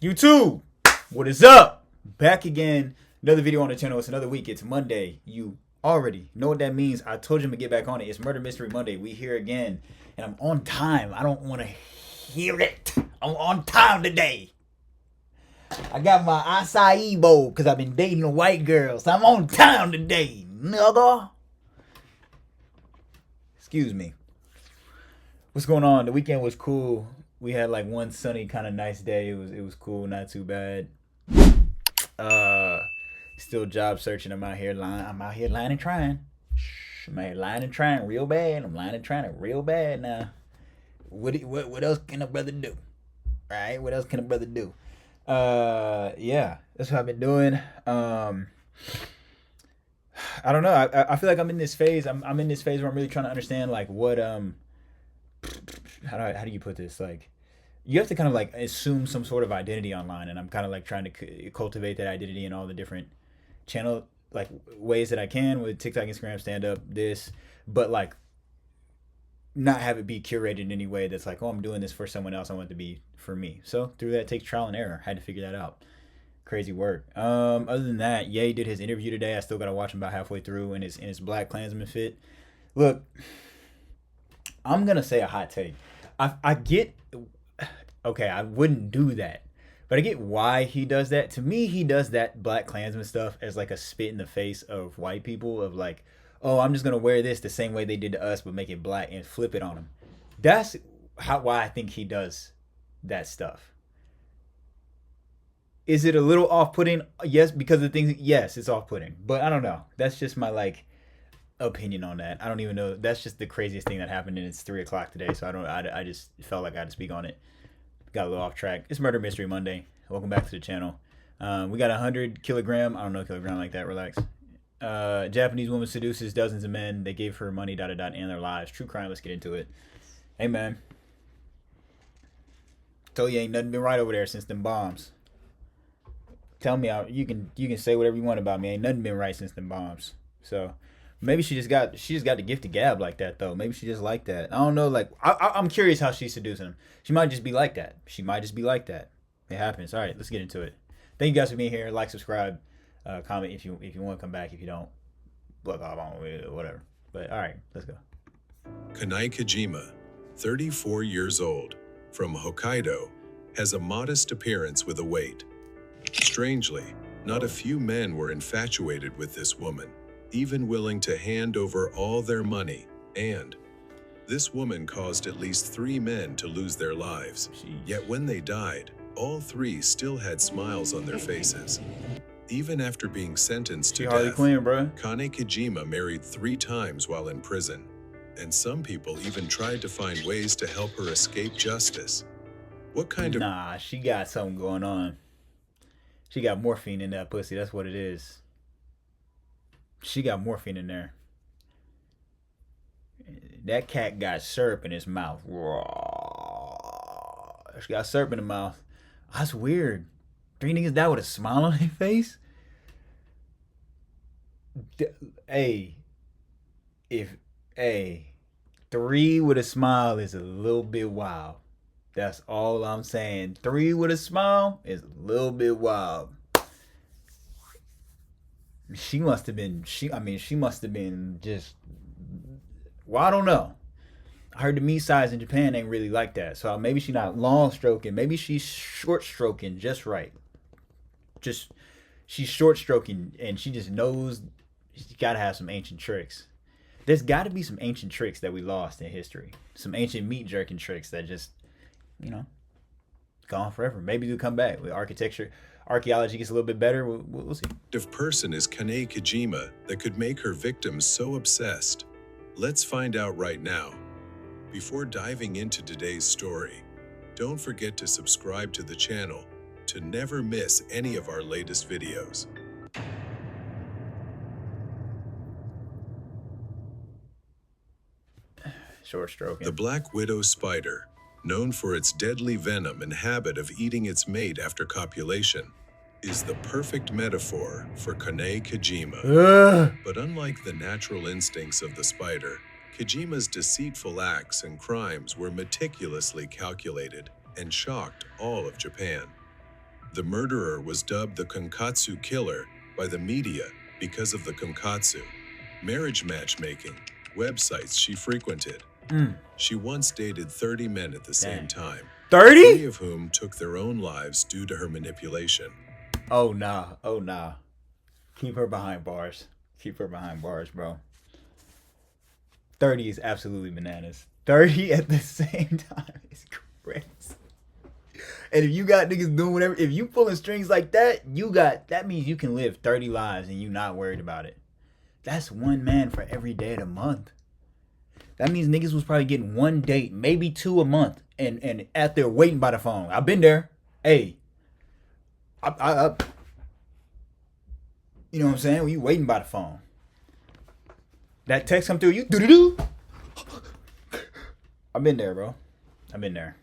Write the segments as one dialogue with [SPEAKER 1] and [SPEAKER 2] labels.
[SPEAKER 1] YouTube, what is up? Back again. Another video on the channel. It's another week. It's Monday. You already know what that means. I told you to get back on it. It's Murder Mystery Monday. We here again. And I'm on time. I don't want to hear it. I'm on time today. I got my acai bowl because I've been dating a white girl. So I'm on time today, nigga. Excuse me. What's going on? The weekend was cool. We had like one sunny kind of nice day. It was cool, not too bad. Still job searching. I'm out here lying and trying. I'm out here lying and trying real bad. I'm lying and trying real bad now. What else can a brother do? Right? What else can a brother do? Yeah, that's what I've been doing. I don't know. I feel like I'm in this phase. I'm in this phase where I'm really trying to understand like what how do you put this? Like, you have to kind of like assume some sort of identity online, and I'm kind of like trying to cultivate that identity in all the different channel like ways that I can with TikTok, Instagram, stand up, this, but like not have it be curated in any way that's like, oh, I'm doing this for someone else. I want it to be for me. So through that takes trial and error. Had to figure that out. Crazy work. Other than that, Ye did his interview today. I still gotta watch him about halfway through in his Black Klansman fit. Look, I'm gonna say a hot take. I get, okay, I wouldn't do that, but I get why he does that. To me, he does that Black Klansman stuff as like a spit in the face of white people, of like, oh, I'm just gonna wear this the same way they did to us, but make it black and flip it on them. That's why I think he does that stuff. Is it a little off-putting? Yes, because of the things. Yes, it's off-putting, but I don't know. That's just my like opinion on that. I don't even know. That's just the craziest thing that happened, and it's 3 o'clock today, so I just felt like I had to speak on it. Got a little off track. It's Murder Mystery Monday. Welcome back to the channel. We got 100 kilogram. I don't know kilogram like that. Relax. Japanese woman seduces dozens of men. They gave her money, and their lives. True crime. Let's get into it. Hey man, told you ain't nothing been right over there since them bombs. Tell me, you can say whatever you want about me. Ain't nothing been right since them bombs. So maybe she just got the gift of gab like that though. Maybe she just like that. I don't know. Like I'm curious how she's seducing him. She might just be like that. It happens. All right, let's get into it. Thank you guys for being here. Like, subscribe, comment if you want to come back. If you don't, look off on whatever. But all right, let's go.
[SPEAKER 2] Kanae Kajima, 34 years old, from Hokkaido, has a modest appearance with a weight. Strangely, not a few men were infatuated with this woman, even willing to hand over all their money, and this woman caused at least 3 men to lose their lives. Yet when they died, all 3 still had smiles on their faces. Even after being sentenced to
[SPEAKER 1] Harley
[SPEAKER 2] death,
[SPEAKER 1] Quinn, bro.
[SPEAKER 2] Kanae Kajima married 3 times while in prison, and some people even tried to find ways to help her escape justice. What kind of...
[SPEAKER 1] Nah, she got something going on. She got morphine in that pussy. That's what it is. She got morphine in there. That cat got syrup in his mouth. She got syrup in the mouth. That's weird. 3 niggas died with a smile on their face? Hey. 3 with a smile is a little bit wild. That's all I'm saying. 3 with a smile is a little bit wild. She must have been just, well, I don't know. I heard the meat size in Japan ain't really like that. So maybe she's not long stroking. Maybe she's short stroking just right. She's short stroking and she just knows she's got to have some ancient tricks. There's got to be some ancient tricks that we lost in history. Some ancient meat jerking tricks that just, gone forever. Maybe they'll come back with archaeology gets a little bit better. We'll see.
[SPEAKER 2] If person is Kanae Kajima that could make her victims so obsessed? Let's find out right now. Before diving into today's story, don't forget to subscribe to the channel to never miss any of our latest videos.
[SPEAKER 1] Short stroking.
[SPEAKER 2] The black widow spider, known for its deadly venom and habit of eating its mate after copulation, is the perfect metaphor for Kanae Kajima. But unlike the natural instincts of the spider, Kajima's deceitful acts and crimes were meticulously calculated and shocked all of Japan. The murderer was dubbed the Konkatsu Killer by the media because of the Konkatsu, marriage matchmaking, websites she frequented. She once dated 30 men at the same time,
[SPEAKER 1] 30?
[SPEAKER 2] 3 of whom took their own lives due to her manipulation.
[SPEAKER 1] Oh, nah. Oh, nah. Keep her behind bars. Keep her behind bars, bro. 30 is absolutely bananas. 30 at the same time is crazy. And if you got niggas doing whatever, if you pulling strings like that, that means you can live 30 lives and you not worried about it. That's one man for every day of the month. That means niggas was probably getting 1 date, maybe 2 a month, and out there waiting by the phone. I've been there. Hey, I you know what I'm saying? When you waiting by the phone, that text come through, you do. I've been there, bro. I've been there.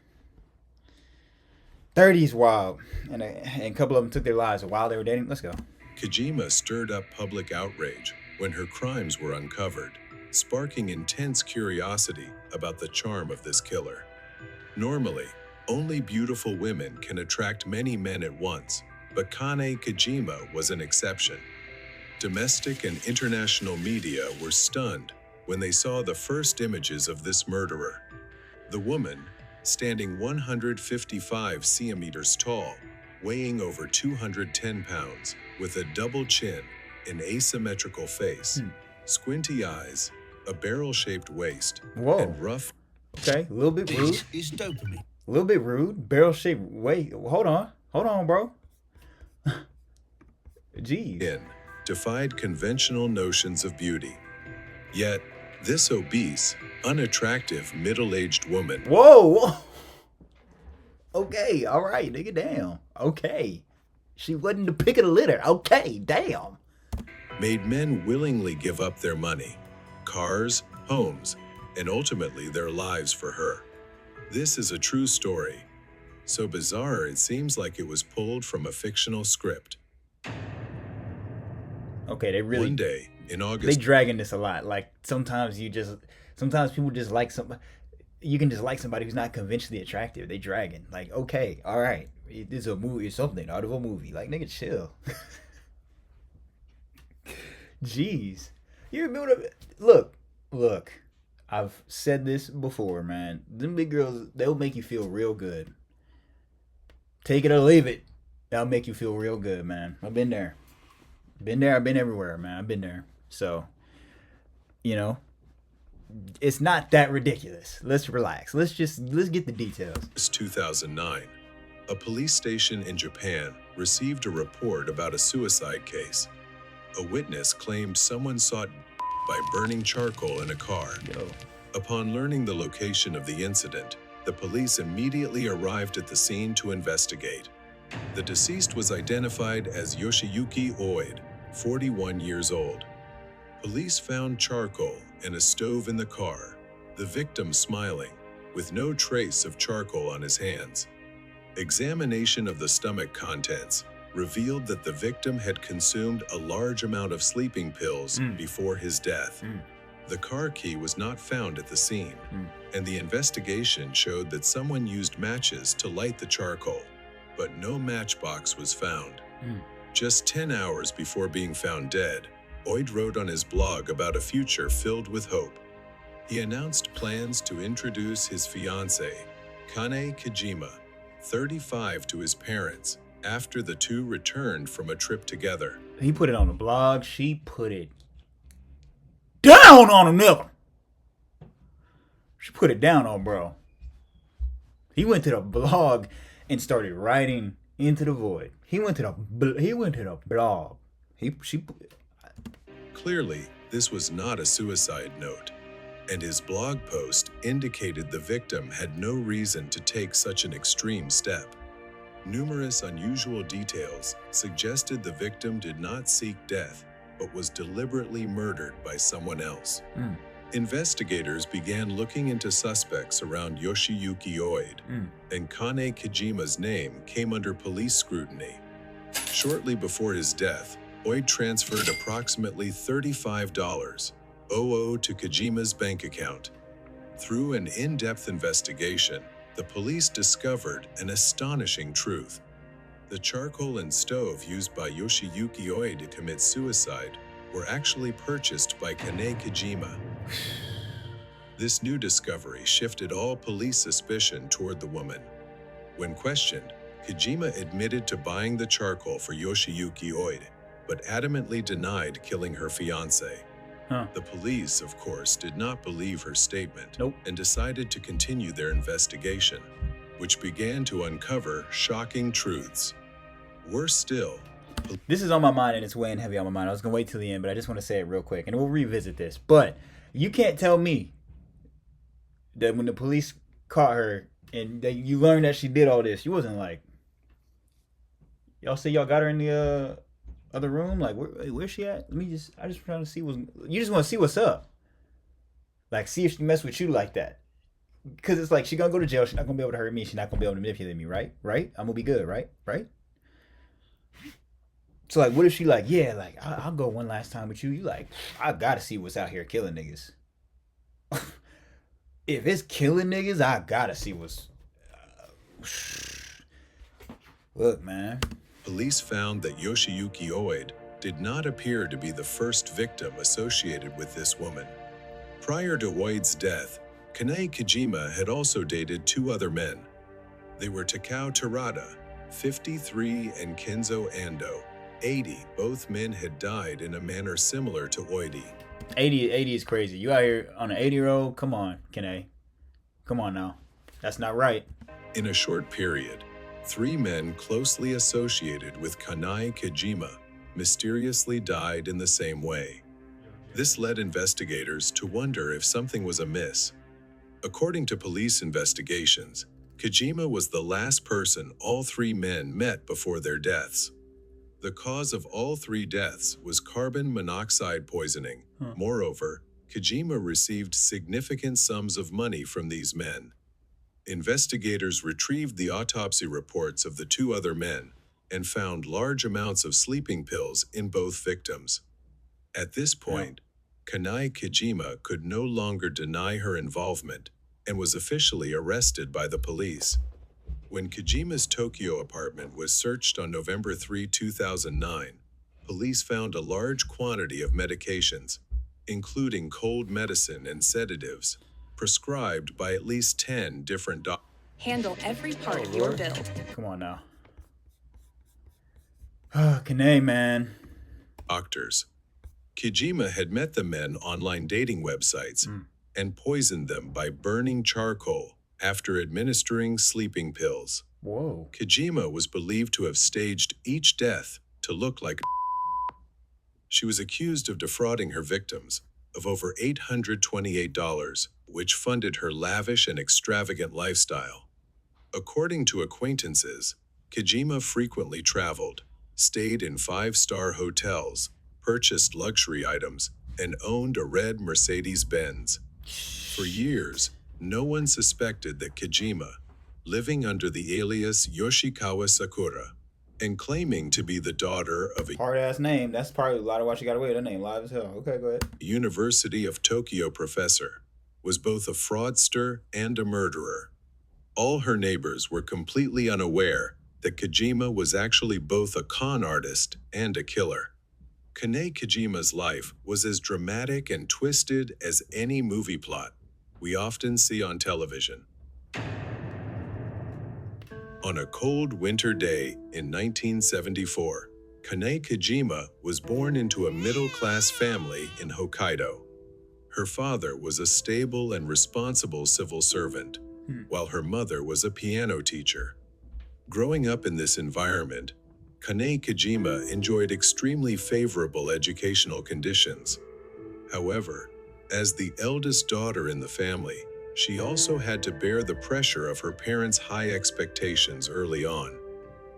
[SPEAKER 1] 30 is wild, and a couple of them took their lives while they were dating. Let's go.
[SPEAKER 2] Kojima stirred up public outrage when her crimes were uncovered, sparking intense curiosity about the charm of this killer. Normally, only beautiful women can attract many men at once, but Kane Kojima was an exception. Domestic and international media were stunned when they saw the first images of this murderer. The woman, standing 155 centimeters tall, weighing over 210 pounds, with a double chin, an asymmetrical face, squinty eyes, a barrel-shaped waist,
[SPEAKER 1] Whoa.
[SPEAKER 2] and rough.
[SPEAKER 1] Okay, a little bit rude.
[SPEAKER 3] This is dopamine.
[SPEAKER 1] A little bit rude. Barrel-shaped. Wait, hold on, bro. Jeez.
[SPEAKER 2] In defied conventional notions of beauty. Yet, this obese, unattractive, middle-aged woman
[SPEAKER 1] Whoa. Okay, all right, nigga, damn. Okay. She wasn't the pick of the litter. Okay, damn.
[SPEAKER 2] made men willingly give up their money, cars, homes, and ultimately their lives for her. This is a true story. So bizarre it seems like it was pulled from a fictional script.
[SPEAKER 1] Okay, they really
[SPEAKER 2] One day in
[SPEAKER 1] they
[SPEAKER 2] August,
[SPEAKER 1] dragging this a lot. Like sometimes people just like you can just like somebody who's not conventionally attractive. They dragging. Like, okay, all right, this is a movie or something out of a movie. Like, nigga, chill. Jeez, you remember? Look. I've said this before, man. Them big girls, they'll make you feel real good. Take it or leave it. That'll make you feel real good, man. I've been there. I've been everywhere, man. I've been there. So, it's not that ridiculous. Let's relax. Let's get the details.
[SPEAKER 2] 2009, a police station in Japan received a report about a suicide case. A witness claimed someone sought by burning charcoal in a car.
[SPEAKER 1] Yo.
[SPEAKER 2] Upon learning the location of the incident, the police immediately arrived at the scene to investigate. The deceased was identified as Yoshiyuki Oid, 41 years old. Police found charcoal and a stove in the car, the victim smiling, with no trace of charcoal on his hands. Examination of the stomach contents revealed that the victim had consumed a large amount of sleeping pills before his death. The car key was not found at the scene, and the investigation showed that someone used matches to light the charcoal, but no matchbox was found. Just 10 hours before being found dead, Oid wrote on his blog about a future filled with hope. He announced plans to introduce his fiancée, Kane Kojima, 35, to his parents after the two returned from a trip together.
[SPEAKER 1] He put it on the blog. She put it down on him, nigga. She put it down on bro. He went to the blog and started writing into the void. He went to the blog.
[SPEAKER 2] Clearly, this was not a suicide note, and his blog post indicated the victim had no reason to take such an extreme step. Numerous unusual details suggested the victim did not seek death, but was deliberately murdered by someone else. Investigators began looking into suspects around Yoshiyuki Oid, and Kane Kojima's name came under police scrutiny. Shortly before his death, Oid transferred approximately $35 to Kojima's bank account. Through an in-depth investigation, the police discovered an astonishing truth. The charcoal and stove used by Yoshiyuki Oi to commit suicide were actually purchased by Kane Kojima. This new discovery shifted all police suspicion toward the woman. When questioned, Kojima admitted to buying the charcoal for Yoshiyuki Oi, but adamantly denied killing her fiancé. The police, of course, did not believe her statement and decided to continue their investigation, which began to uncover shocking truths. Worse still,
[SPEAKER 1] this is on my mind and it's weighing heavy on my mind. I was going to wait till the end, but I just want to say it real quick and we'll revisit this. But you can't tell me that when the police caught her and that you learned that she did all this, you wasn't like, y'all say y'all got her in the other room? Like, where's she at? I just trying to see you just want to see what's up. Like, see if she mess with you like that. Because it's like, she gonna go to jail. She's not gonna be able to hurt me. She's not gonna be able to manipulate me, right? Right? I'm gonna be good, right? Right? So, like, what if she like, yeah, like, I'll go one last time with you. You like, I gotta see what's out here killing niggas. If it's killing niggas, I gotta see what's... Look, man.
[SPEAKER 2] Police found that Yoshiyuki Oid did not appear to be the first victim associated with this woman. Prior to Oid's death, Kane Kojima had also dated two other men. They were Takao Terada, 53, and Kenzo Ando, 80. Both men had died in a manner similar to Oidi.
[SPEAKER 1] 80 is crazy. You out here on an 80-year-old? Come on, Kane. Come on now. That's not right.
[SPEAKER 2] In a short period, 3 men closely associated with Kanae Kojima mysteriously died in the same way. This led investigators to wonder if something was amiss. According to police investigations, Kojima was the last person all 3 men met before their deaths. The cause of all 3 deaths was carbon monoxide poisoning. Moreover, Kojima received significant sums of money from these men. Investigators retrieved the autopsy reports of the 2 other men and found large amounts of sleeping pills in both victims. At this point, Kanae Kojima could no longer deny her involvement and was officially arrested by the police. When Kojima's Tokyo apartment was searched on November 3, 2009, police found a large quantity of medications, including cold medicine and sedatives, prescribed by at least 10 different doctors.
[SPEAKER 3] Handle every part of your bill.
[SPEAKER 1] Come on now. Kanae, man.
[SPEAKER 2] Doctors. Kojima had met the men online dating websites and poisoned them by burning charcoal after administering sleeping pills.
[SPEAKER 1] Whoa.
[SPEAKER 2] Kojima was believed to have staged each death to look like She was accused of defrauding her victims of over $828, which funded her lavish and extravagant lifestyle. According to acquaintances, Kojima frequently traveled, stayed in 5-star hotels, purchased luxury items, and owned a red Mercedes-Benz. For years, no one suspected that Kojima, living under the alias Yoshikawa Sakura, and claiming to be the daughter of a
[SPEAKER 1] hard-ass name. That's probably a lot of why she got away with that name. Live as hell. Okay, go ahead.
[SPEAKER 2] University of Tokyo professor, was both a fraudster and a murderer. All her neighbors were completely unaware that Kojima was actually both a con artist and a killer. Kanae Kojima's life was as dramatic and twisted as any movie plot we often see on television. On a cold winter day in 1974, Kanae Kojima was born into a middle-class family in Hokkaido. Her father was a stable and responsible civil servant, while her mother was a piano teacher. Growing up in this environment, Kanae Kojima enjoyed extremely favorable educational conditions. However, as the eldest daughter in the family, she also had to bear the pressure of her parents' high expectations early on.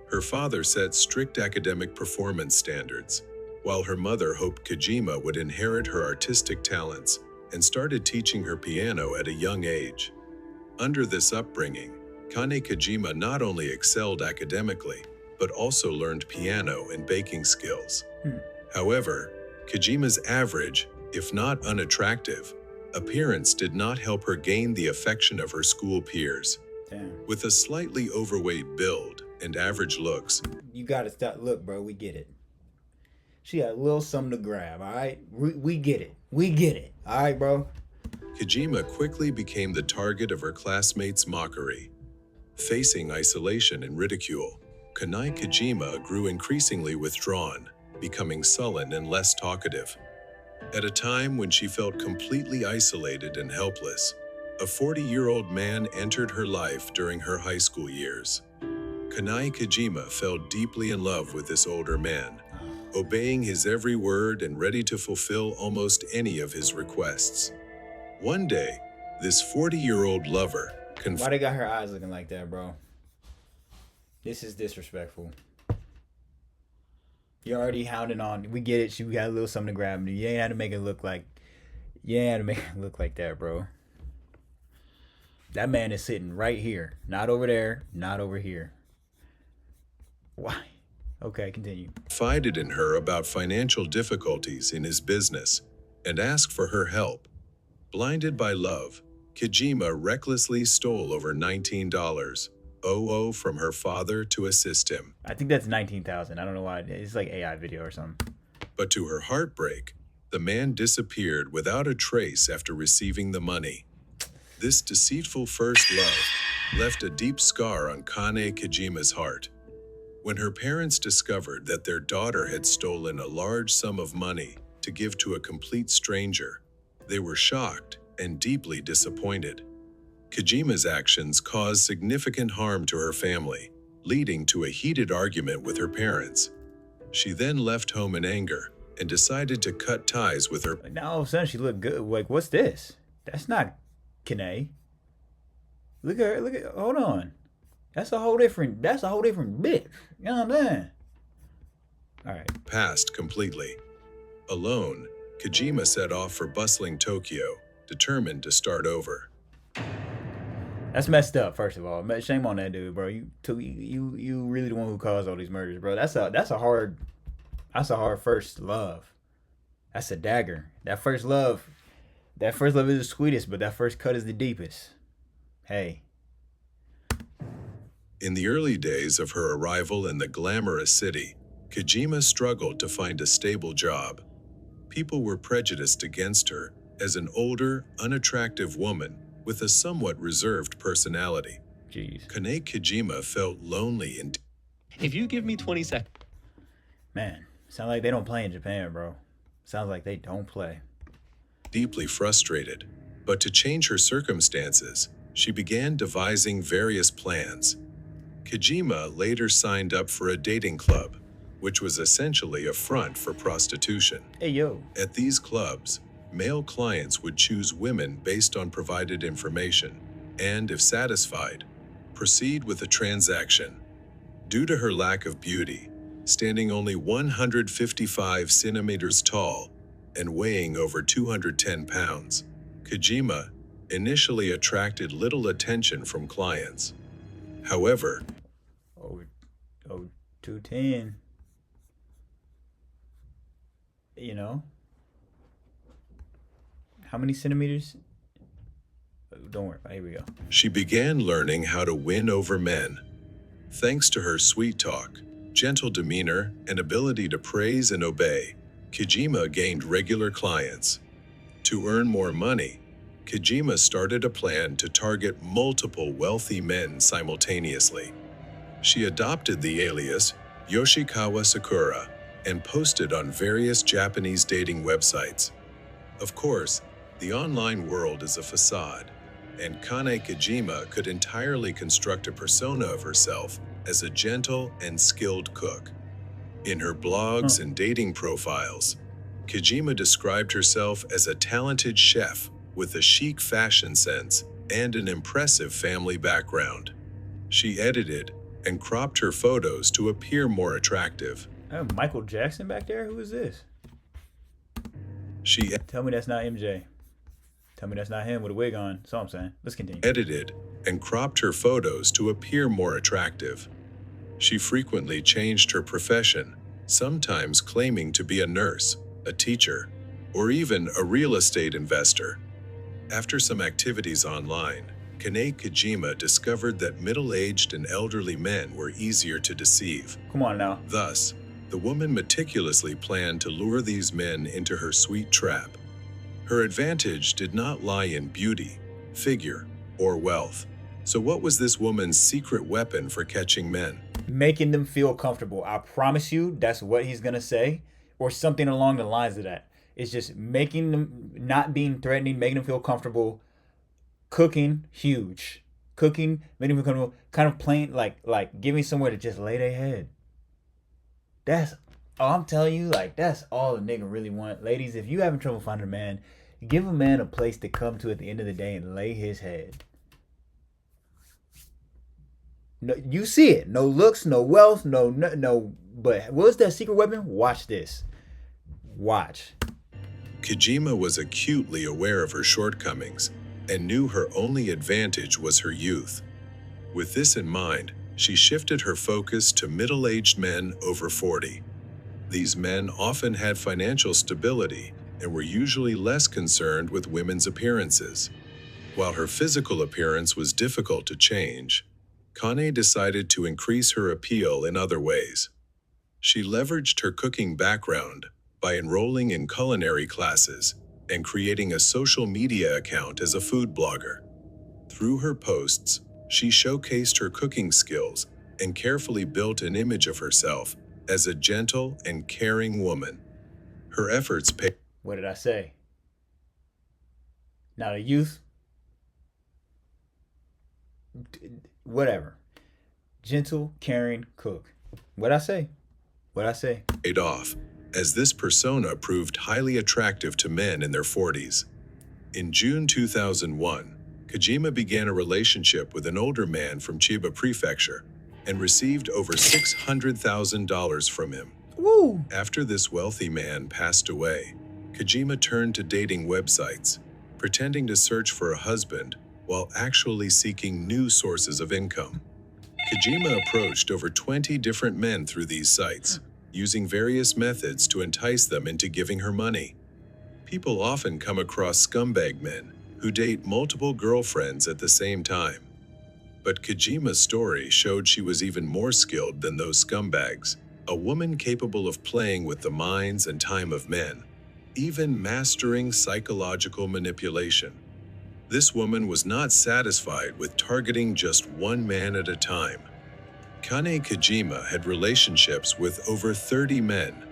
[SPEAKER 2] Her father set strict academic performance standards, while her mother hoped Kojima would inherit her artistic talents and started teaching her piano at a young age. Under this upbringing, Kanae Kojima not only excelled academically, but also learned piano and baking skills. However, Kojima's average, if not unattractive, appearance did not help her gain the affection of her school peers.
[SPEAKER 1] Damn.
[SPEAKER 2] With a slightly overweight build, and average looks,
[SPEAKER 1] You gotta stop. Look, bro, we get it. She got a little something to grab, all right? We get it. We get it. All right, bro?
[SPEAKER 2] Kojima quickly became the target of her classmates' mockery. Facing isolation and ridicule, Kunai Kojima grew increasingly withdrawn, becoming sullen and less talkative. At a time when she felt completely isolated and helpless, a 40-year-old man entered her life during her high school years. Kunai Kojima fell deeply in love with this older man, obeying his every word and ready to fulfill almost any of his requests. One day, this 40-year-old lover
[SPEAKER 1] Why they got her eyes looking like that, bro? This is disrespectful. You're already hounding on. We get it. She got a little something to grab. You ain't had to make it look like. You ain't had to make it look like that, bro. That man is sitting right here, not over there, not over here. Why? Okay, continue.
[SPEAKER 2] confided in her about financial difficulties in his business and asked for her help. Blinded by love, Kojima recklessly stole over $19 from her father to assist him.
[SPEAKER 1] I think that's 19,000. I don't know why. It's like AI video or something.
[SPEAKER 2] But to her heartbreak, the man disappeared without a trace after receiving the money. This deceitful first love left a deep scar on Kane Kojima's heart. When her parents discovered that their daughter had stolen a large sum of money to give to a complete stranger, they were shocked and deeply disappointed. Kojima's actions caused significant harm to her family, leading to a heated argument with her parents. She then left home in anger and decided to cut ties with her.
[SPEAKER 1] Now all of a sudden she looked good. Like, what's this? That's not Kane. Look at her. Look at. Hold on. That's a whole different bitch. You know what I'm saying? All right.
[SPEAKER 2] Past completely. Alone, Kojima set off for bustling Tokyo, determined to start over.
[SPEAKER 1] That's messed up. First of all, shame on that dude, bro. You really the one who caused all these murders, bro. That's a hard first love. That's a dagger. That first love is the sweetest, but that first cut is the deepest. Hey.
[SPEAKER 2] In the early days of her arrival in the glamorous city, Kojima struggled to find a stable job. People were prejudiced against her as an older, unattractive woman with a somewhat reserved personality.
[SPEAKER 1] Jeez.
[SPEAKER 2] Kane Kojima felt lonely and
[SPEAKER 4] If you give me 20 seconds.
[SPEAKER 1] Man, sound like they don't play in Japan, bro. Sounds like they don't play.
[SPEAKER 2] deeply frustrated. But to change her circumstances, she began devising various plans. Kojima later signed up for a dating club, which was essentially a front for prostitution.
[SPEAKER 1] Hey, yo.
[SPEAKER 2] At these clubs, male clients would choose women based on provided information, and if satisfied, proceed with a transaction. Due to her lack of beauty, standing only 155 centimeters tall and weighing over 210 pounds, Kojima initially attracted little attention from clients. However,
[SPEAKER 1] 210. You know? How many centimeters? Don't worry about it. Here we go.
[SPEAKER 2] she began learning how to win over men. Thanks to her sweet talk, gentle demeanor, and ability to praise and obey, Kojima gained regular clients. To earn more money, Kojima started a plan to target multiple wealthy men simultaneously. She adopted the alias Yoshikawa Sakura and posted on various Japanese dating websites. Of course, the online world is a facade, and Kane Kojima could entirely construct a persona of herself as a gentle and skilled cook. In her blogs and dating profiles, Kojima described herself as a talented chef with a chic fashion sense and an impressive family background. She edited and cropped her photos to appear more attractive.
[SPEAKER 1] Oh, Michael Jackson back there? Who is this?
[SPEAKER 2] She
[SPEAKER 1] Tell me that's not MJ. Tell me that's not him with a wig on. That's all I'm saying. Let's continue.
[SPEAKER 2] edited and cropped her photos to appear more attractive. She frequently changed her profession, sometimes claiming to be a nurse, a teacher, or even a real estate investor. After some activities online, Kane Kojima discovered that middle-aged and elderly men were easier to deceive.
[SPEAKER 1] Come on now.
[SPEAKER 2] Thus, the woman meticulously planned to lure these men into her sweet trap. Her advantage did not lie in beauty, figure, or wealth. So what was this woman's secret weapon for catching men?
[SPEAKER 1] Making them feel comfortable. I promise you, that's what he's gonna say, or something along the lines of that. It's just making them, not being threatening, making them feel comfortable. Cooking, huge. Cooking, making them feel comfortable. Kind of plain, like giving somewhere to just lay their head. That's, oh, I'm telling you, like, that's all a nigga really want. Ladies, if you having trouble finding a man, give a man a place to come to at the end of the day and lay his head. No, you see it. No looks, no wealth, no. But what's that secret weapon? Watch this. Watch.
[SPEAKER 2] Kojima was acutely aware of her shortcomings and knew her only advantage was her youth. With this in mind, she shifted her focus to middle-aged men over 40. These men often had financial stability and were usually less concerned with women's appearances. While her physical appearance was difficult to change, Kane decided to increase her appeal in other ways. She leveraged her cooking background by enrolling in culinary classes and creating a social media account as a food blogger. Through her posts, she showcased her cooking skills and carefully built an image of herself as a gentle and caring woman. Her efforts paid.
[SPEAKER 1] What did I say? Now the youth, whatever. Gentle, caring, cook. What'd I say? What'd I say?
[SPEAKER 2] Paid off, as this persona proved highly attractive to men in their 40s. In June 2001, Kojima began a relationship with an older man from Chiba Prefecture and received over $600,000 from him.
[SPEAKER 1] Woo!
[SPEAKER 2] After this wealthy man passed away, Kojima turned to dating websites, pretending to search for a husband while actually seeking new sources of income. Kojima approached over 20 different men through these sites, using various methods to entice them into giving her money. People often come across scumbag men who date multiple girlfriends at the same time. But Kojima's story showed she was even more skilled than those scumbags, a woman capable of playing with the minds and time of men, even mastering psychological manipulation. This woman was not satisfied with targeting just one man at a time. Kane Kojima had relationships with over 30 men,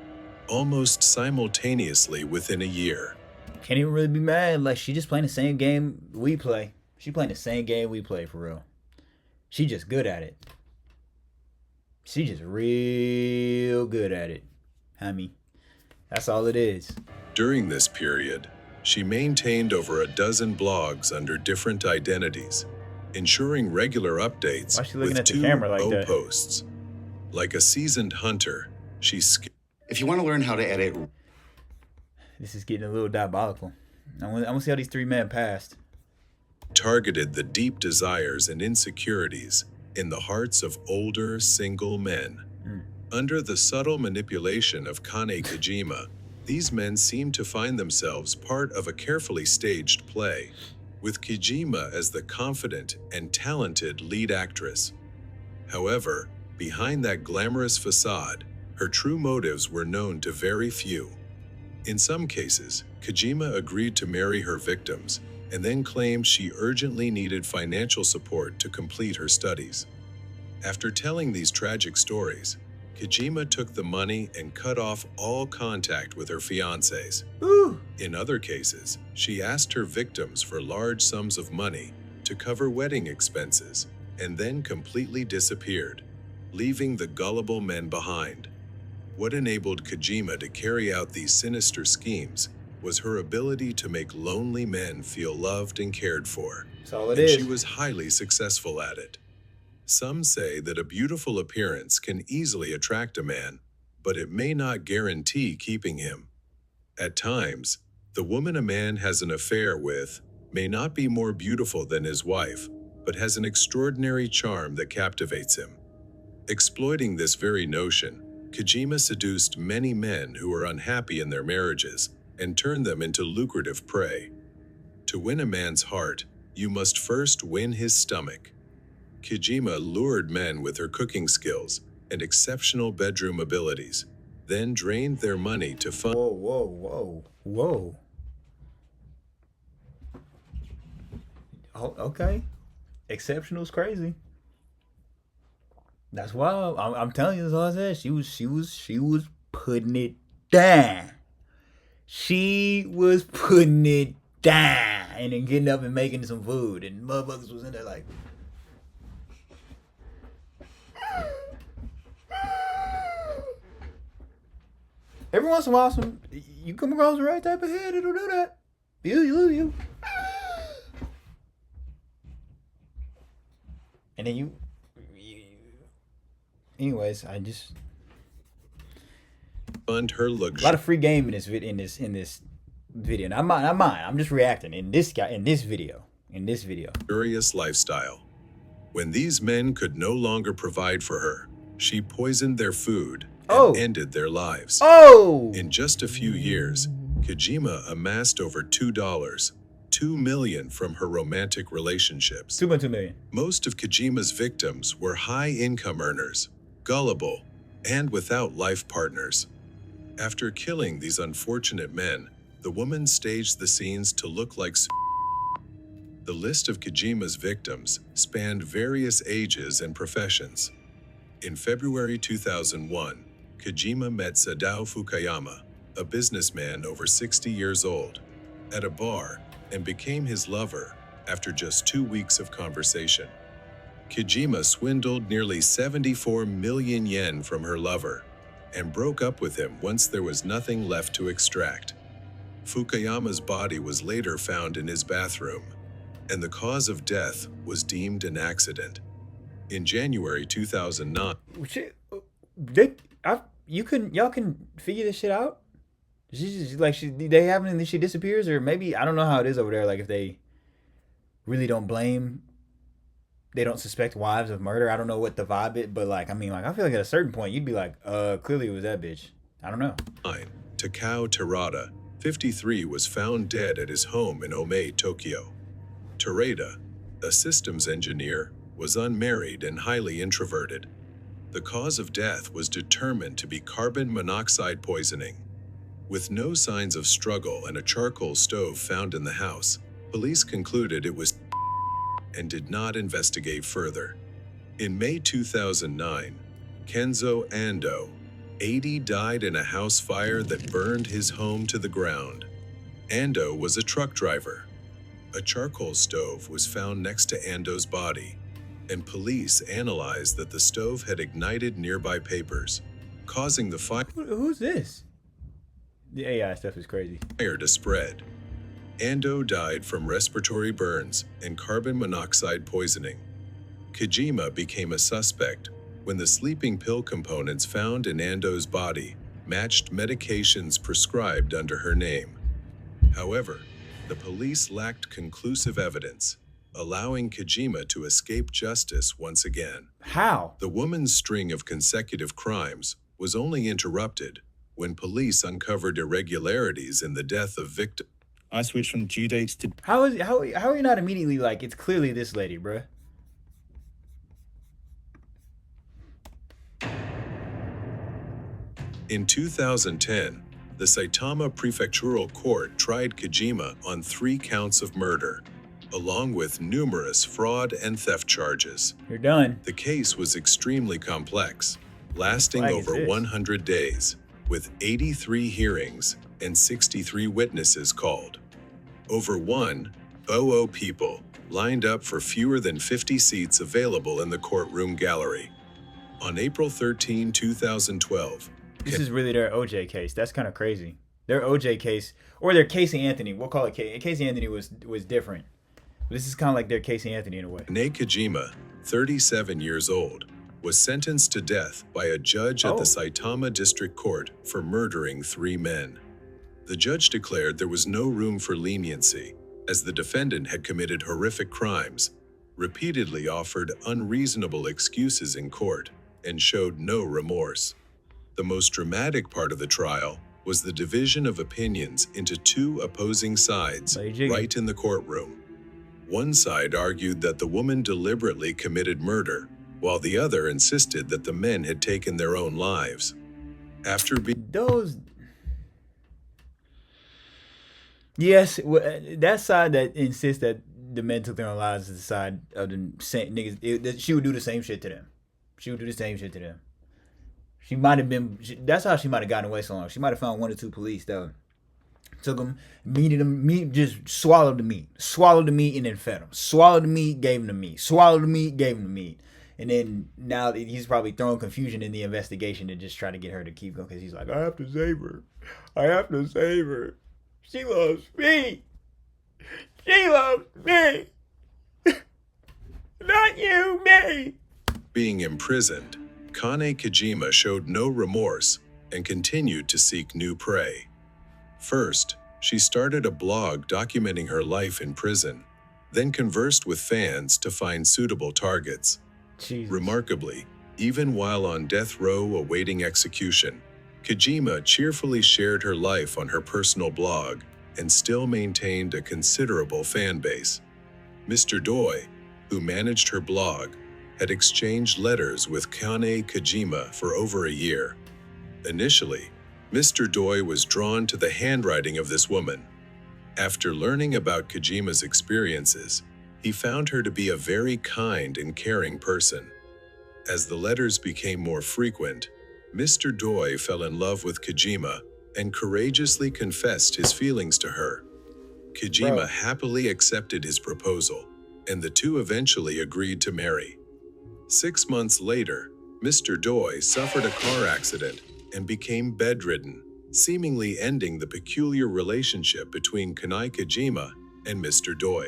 [SPEAKER 2] almost simultaneously within a year.
[SPEAKER 1] Can't even really be mad. Like, she just playing the same game we play. She playing the same game we play, for real. She just good at it. She just real good at it. Homie. That's all it is.
[SPEAKER 2] During this period, she maintained over a dozen blogs under different identities, ensuring regular updates
[SPEAKER 1] Why is she looking
[SPEAKER 2] with
[SPEAKER 1] at the
[SPEAKER 2] 2
[SPEAKER 1] camera like that?
[SPEAKER 2] posts. Like a seasoned hunter, she
[SPEAKER 5] If you want to learn how to edit,
[SPEAKER 1] This is getting a little diabolical. I want to see how these 3 men passed.
[SPEAKER 2] targeted the deep desires and insecurities in the hearts of older single men. Under the subtle manipulation of Kane Kojima, these men seemed to find themselves part of a carefully staged play, with Kojima as the confident and talented lead actress. However, behind that glamorous facade, her true motives were known to very few. In some cases, Kojima agreed to marry her victims and then claimed she urgently needed financial support to complete her studies. After telling these tragic stories, Kojima took the money and cut off all contact with her fiancés.
[SPEAKER 1] Ooh.
[SPEAKER 2] In other cases, she asked her victims for large sums of money to cover wedding expenses and then completely disappeared, leaving the gullible men behind. What enabled Kojima to carry out these sinister schemes was her ability to make lonely men feel loved and cared for.
[SPEAKER 1] That's all it
[SPEAKER 2] And
[SPEAKER 1] is.
[SPEAKER 2] she was highly successful at it. Some say that a beautiful appearance can easily attract a man, but it may not guarantee keeping him. At times, the woman a man has an affair with may not be more beautiful than his wife, but has an extraordinary charm that captivates him. Exploiting this very notion, Kojima seduced many men who were unhappy in their marriages and turned them into lucrative prey. To win a man's heart, You must first win his stomach. Kojima lured men with her cooking skills and exceptional bedroom abilities, then drained their money to fund.
[SPEAKER 1] Whoa. Oh, okay. Exceptional's crazy. That's wild. I'm telling you, that's all I said. She was putting it down. She was putting it down and then getting up and making some food, and motherfuckers was in there like. Every once in a while, you come across the right type of head, it'll do that. You. And then you. Anyways, I just
[SPEAKER 2] fund her
[SPEAKER 1] a lot
[SPEAKER 2] luxury.
[SPEAKER 1] of free game in this video. Not mine. I'm just reacting in this video.
[SPEAKER 2] Luxurious lifestyle. When these men could no longer provide for her, she poisoned their food and ended their lives. In just a few years, Kojima amassed over $2 million from her romantic relationships.
[SPEAKER 1] 2.2 million.
[SPEAKER 2] Most of Kojima's victims were high-income earners, gullible, and without life partners. After killing these unfortunate men, the woman staged the scenes to look like. The list of Kojima's victims spanned various ages and professions. In February 2001, Kojima met Sadao Fukuyama, a businessman over 60 years old, at a bar and became his lover after just 2 weeks of conversation. Kojima swindled nearly 74 million yen from her lover and broke up with him once there was nothing left to extract. Fukuyama's body was later found in his bathroom, and the cause of death was deemed an accident. In January 2009,
[SPEAKER 1] Y'all can figure this shit out? They haven't, and then she disappears, or maybe, I don't know how it is over there, like if they really don't suspect wives of murder. I don't know what the vibe is, but I feel like at a certain point you'd be like, clearly it was that bitch. I don't know.
[SPEAKER 2] Takao Terada, 53, was found dead at his home in Ome, Tokyo. Terada, a systems engineer, was unmarried and highly introverted. The cause of death was determined to be carbon monoxide poisoning. With no signs of struggle and a charcoal stove found in the house, police concluded it was and did not investigate further. In May 2009, Kenzo Ando, 80, died in a house fire that burned his home to the ground. Ando was a truck driver. A charcoal stove was found next to Ando's body, and police analyzed that the stove had ignited nearby papers, causing the
[SPEAKER 1] Who's this? The AI stuff is crazy.
[SPEAKER 2] fire to spread. Ando died from respiratory burns and carbon monoxide poisoning. Kojima became a suspect when the sleeping pill components found in Ando's body matched medications prescribed under her name. However, the police lacked conclusive evidence, allowing Kojima to escape justice once again.
[SPEAKER 1] How?
[SPEAKER 2] The woman's string of consecutive crimes was only interrupted when police uncovered irregularities in the death of victims.
[SPEAKER 6] I switched from due dates to
[SPEAKER 1] How are you not immediately like, it's clearly this lady, bruh?
[SPEAKER 2] In 2010, the Saitama Prefectural Court tried Kojima on 3 counts of murder, along with numerous fraud and theft charges.
[SPEAKER 1] You're done.
[SPEAKER 2] The case was extremely complex, lasting
[SPEAKER 1] Flag is
[SPEAKER 2] over
[SPEAKER 1] this.
[SPEAKER 2] 100 days, with 83 hearings and 63 witnesses called. Over 100 people lined up for fewer than 50 seats available in the courtroom gallery. On April 13, 2012,
[SPEAKER 1] This is really their OJ case. That's kind of crazy. Their OJ case, or their Casey Anthony. We'll call it Casey Anthony was different. This is kind of like their Casey Anthony in a way.
[SPEAKER 2] Rene Kojima, 37 years old, was sentenced to death by a judge at the Saitama District Court for murdering 3 men. The judge declared there was no room for leniency, as the defendant had committed horrific crimes, repeatedly offered unreasonable excuses in court, and showed no remorse. The most dramatic part of the trial was the division of opinions into 2 opposing sides
[SPEAKER 1] Lady Jiggy.
[SPEAKER 2] right in the courtroom. One side argued that the woman deliberately committed murder, while the other insisted that the men had taken their own lives. After being
[SPEAKER 1] Those. Yes, that side that insists that the men took their own lives is the side of the same niggas. She would do the same shit to them. She would do the same shit to them. She might have been. That's how she might have gotten away so long. She might have found 1 or 2 police that took them, just swallowed the meat, and then fed them. Swallowed the meat, gave them the meat. Swallowed the meat, gave them the meat. And then now he's probably throwing confusion in the investigation to just try to get her to keep going because he's like, I have to save her. I have to save her. She loves me. She loves me. Not you, me.
[SPEAKER 2] being imprisoned, Kane Kojima showed no remorse and continued to seek new prey. First, she started a blog documenting her life in prison, then conversed with fans to find suitable targets.
[SPEAKER 1] Jesus.
[SPEAKER 2] Remarkably, even while on death row awaiting execution, Kojima cheerfully shared her life on her personal blog and still maintained a considerable fan base. Mr. Doi, who managed her blog, had exchanged letters with Kane Kojima for over a year. Initially, Mr. Doi was drawn to the handwriting of this woman. After learning about Kojima's experiences, he found her to be a very kind and caring person. As the letters became more frequent, Mr. Doi fell in love with Kojima and courageously confessed his feelings to her. Kojima happily accepted his proposal, and the two eventually agreed to marry. 6 months later, Mr. Doi suffered a car accident and became bedridden, seemingly ending the peculiar relationship between Kane Kojima and Mr. Doi.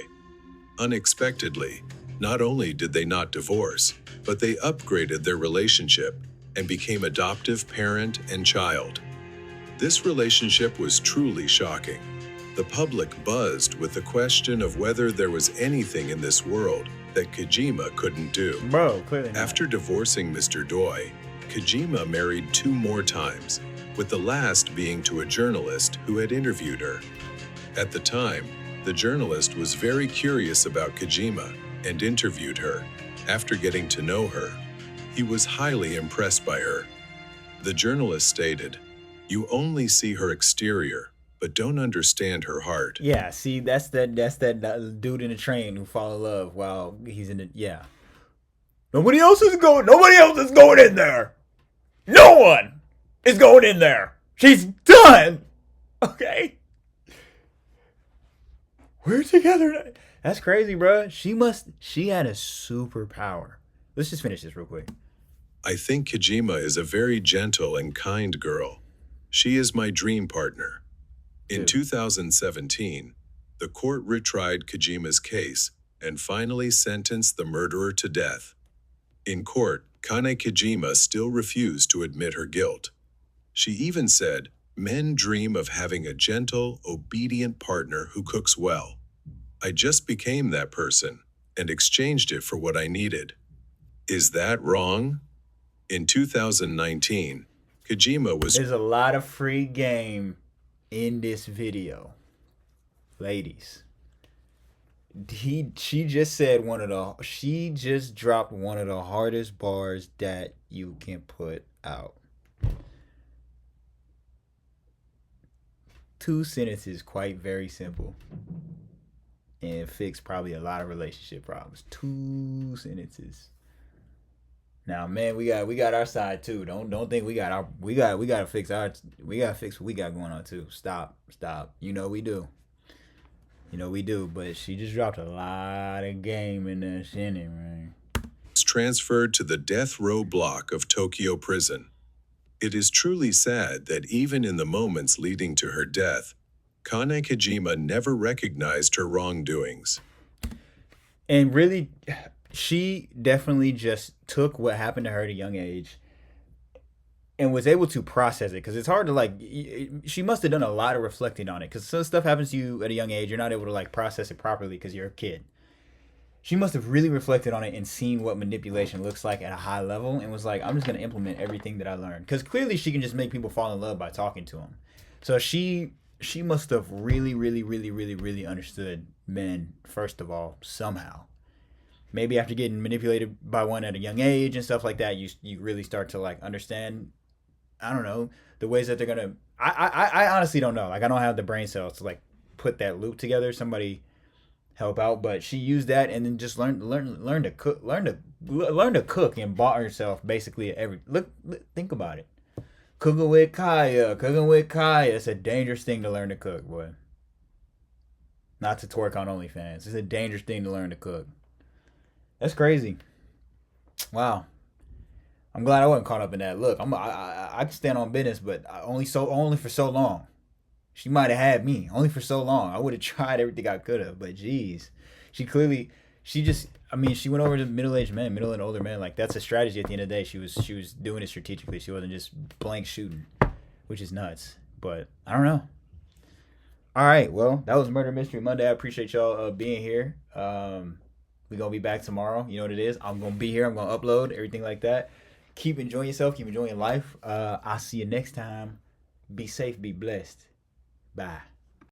[SPEAKER 2] Unexpectedly, not only did they not divorce, but they upgraded their relationship and became adoptive parent and child. This relationship was truly shocking. The public buzzed with the question of whether there was anything in this world that Kojima couldn't do.
[SPEAKER 1] Bro, clearly not.
[SPEAKER 2] After divorcing Mr. Doi, Kojima married 2 more times, with the last being to a journalist who had interviewed her. At the time, the journalist was very curious about Kojima and interviewed her. After getting to know her, he was highly impressed by her. The journalist stated, "You only see her exterior, but don't understand her heart."
[SPEAKER 1] Yeah, see, that's that dude in the train who fall in love while he's in the, yeah. Nobody else is going in there. No one is going in there. She's done. Okay. We're together now. That's crazy, bro. She had a superpower. Let's just finish this real quick.
[SPEAKER 2] I think Kojima is a very gentle and kind girl. She is my dream partner. In 2017, the court retried Kojima's case and finally sentenced the murderer to death. In court, Kane Kojima still refused to admit her guilt. She even said, "Men dream of having a gentle, obedient partner who cooks well. I just became that person and exchanged it for what I needed." Is that wrong? In 2019, Kojima was
[SPEAKER 1] There's a lot of free game in this video, ladies. She just dropped one of the hardest bars that you can put out. 2 sentences, quite very simple, and fix probably a lot of relationship problems. 2 sentences. Now, man, we got our side too. Don't think we gotta fix what we got going on too. Stop. You know we do. But she just dropped a lot of game in that shit, man.
[SPEAKER 2] transferred to the death row block of Tokyo prison. It is truly sad that even in the moments leading to her death, Kane Kojima never recognized her wrongdoings.
[SPEAKER 1] And really, she definitely just took what happened to her at a young age and was able to process it, because it's hard to she must have done a lot of reflecting on it, because some stuff happens to you at a young age, you're not able to process it properly because you're a kid. She must have really reflected on it and seen what manipulation looks like at a high level and was like, I'm just going to implement everything that I learned, because clearly she can just make people fall in love by talking to them. So she she must have really, really, really, really, really understood men, first of all, somehow. Maybe after getting manipulated by one at a young age and stuff like that, you really start to like understand, I don't know, the ways that they're gonna. I honestly don't know. Like I don't have the brain cells to like put that loop together. Somebody help out, but she used that and then just learn to cook, learn to cook, and bought herself basically every look. Think about it. Cooking with Kaya, cooking with Kaya. It's a dangerous thing to learn to cook, boy. Not to twerk on OnlyFans. It's a dangerous thing to learn to cook. That's crazy. Wow. I'm glad I wasn't caught up in that. Look, I can stand on business, but only for so long. She might have had me only for so long. I would have tried everything I could have, but geez, she just. I mean, she went over to middle-aged men, middle and older men. Like that's a strategy. At the end of the day, she was doing it strategically. She wasn't just blank shooting, which is nuts. But I don't know. All right, well, that was Murder Mystery Monday. I appreciate y'all being here. We're gonna be back tomorrow. You know what it is. I'm gonna be here. I'm gonna upload everything like that. Keep enjoying yourself. Keep enjoying life. I'll see you next time. Be safe. Be blessed. Bye.